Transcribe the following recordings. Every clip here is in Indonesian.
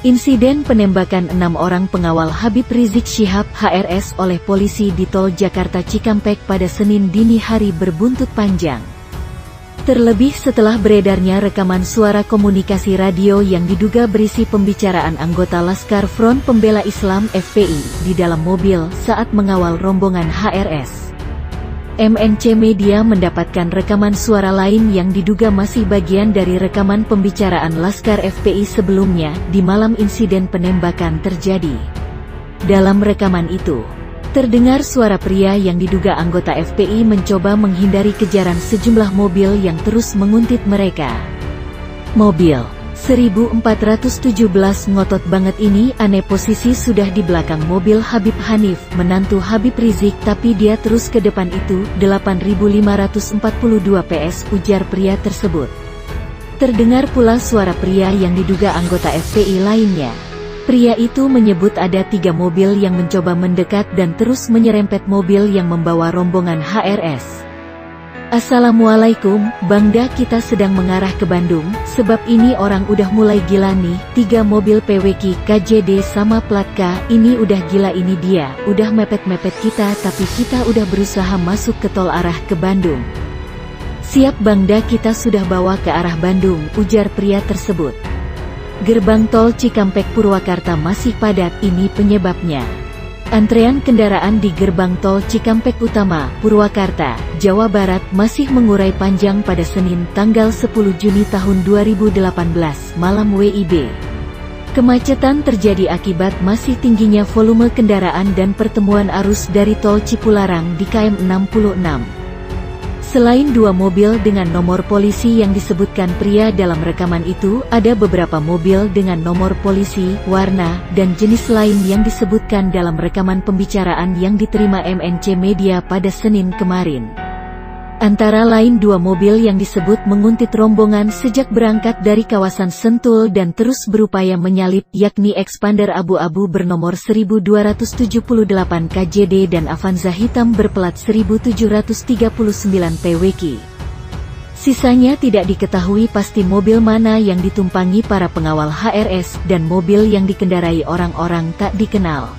Insiden penembakan 6 orang pengawal Habib Rizik Syihab (HRS) oleh polisi di Tol Jakarta Cikampek pada Senin dini hari berbuntut panjang. Terlebih setelah beredarnya rekaman suara komunikasi radio yang diduga berisi pembicaraan anggota Laskar Front Pembela Islam (FPI) di dalam mobil saat mengawal rombongan HRS. MNC Media mendapatkan rekaman suara lain yang diduga masih bagian dari rekaman pembicaraan Laskar FPI sebelumnya di malam insiden penembakan terjadi. Dalam rekaman itu, terdengar suara pria yang diduga anggota FPI mencoba menghindari kejaran sejumlah mobil yang terus menguntit mereka. Mobil 1417 ngotot banget ini aneh, posisi sudah di belakang mobil Habib Hanif, menantu Habib Rizik, tapi dia terus ke depan itu, 8542 PS, ujar pria tersebut. Terdengar pula suara pria yang diduga anggota FPI lainnya. Pria itu menyebut ada 3 mobil yang mencoba mendekat dan terus menyerempet mobil yang membawa rombongan HRS. Assalamualaikum, Bangda, kita sedang mengarah ke Bandung, sebab ini orang udah mulai gila nih, 3 mobil PWK, KJD sama plat K, ini udah gila, ini dia, udah mepet-mepet kita, tapi kita udah berusaha masuk ke tol arah ke Bandung. Siap Bangda, kita sudah bawa ke arah Bandung, ujar pria tersebut. Gerbang tol Cikampek Purwakarta masih padat, ini penyebabnya. Antrean kendaraan di gerbang tol Cikampek Utama, Purwakarta, Jawa Barat masih mengurai panjang pada Senin tanggal 10 Juni tahun 2018 malam WIB. Kemacetan terjadi akibat masih tingginya volume kendaraan dan pertemuan arus dari tol Cipularang di KM 66. Selain 2 mobil dengan nomor polisi yang disebutkan pria dalam rekaman itu, ada beberapa mobil dengan nomor polisi, warna, dan jenis lain yang disebutkan dalam rekaman pembicaraan yang diterima MNC Media pada Senin kemarin. Antara lain 2 mobil yang disebut menguntit rombongan sejak berangkat dari kawasan Sentul dan terus berupaya menyalip, yakni Expander abu-abu bernomor 1278 KJD dan Avanza hitam berplat 1739 PWK. Sisanya tidak diketahui pasti mobil mana yang ditumpangi para pengawal HRS dan mobil yang dikendarai orang-orang tak dikenal.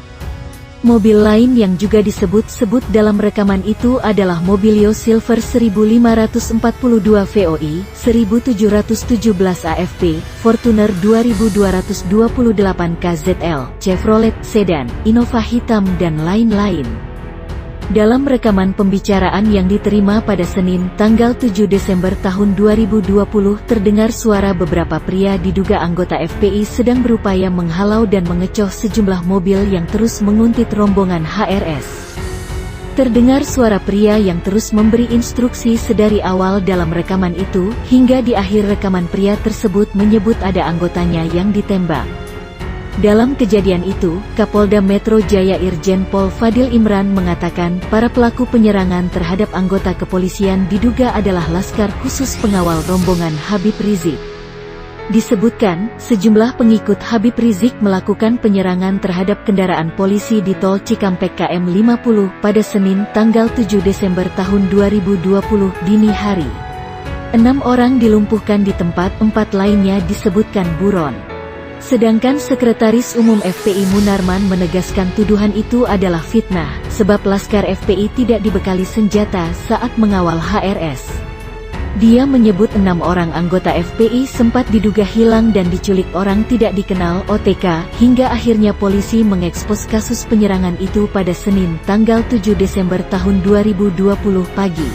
Mobil lain yang juga disebut-sebut dalam rekaman itu adalah Mobilio Silver 1542 VOI, 1717 AFP, Fortuner 2228 KZL, Chevrolet Sedan, Innova hitam dan lain-lain. Dalam rekaman pembicaraan yang diterima pada Senin, tanggal 7 Desember tahun 2020, terdengar suara beberapa pria diduga anggota FPI sedang berupaya menghalau dan mengecoh sejumlah mobil yang terus menguntit rombongan HRS. Terdengar suara pria yang terus memberi instruksi sedari awal dalam rekaman itu, hingga di akhir rekaman pria tersebut menyebut ada anggotanya yang ditembak. Dalam kejadian itu, Kapolda Metro Jaya Irjen Pol Fadil Imran mengatakan para pelaku penyerangan terhadap anggota kepolisian diduga adalah Laskar Khusus pengawal rombongan Habib Rizik. Disebutkan, sejumlah pengikut Habib Rizik melakukan penyerangan terhadap kendaraan polisi di Tol Cikampek KM 50 pada Senin tanggal 7 Desember tahun 2020 dini hari. 6 orang dilumpuhkan di tempat, 4 lainnya disebutkan buron. Sedangkan Sekretaris Umum FPI Munarman menegaskan tuduhan itu adalah fitnah, sebab Laskar FPI tidak dibekali senjata saat mengawal HRS. Dia menyebut 6 orang anggota FPI sempat diduga hilang dan diculik orang tidak dikenal (OTK), hingga akhirnya polisi mengekspos kasus penyerangan itu pada Senin tanggal 7 Desember tahun 2020 pagi.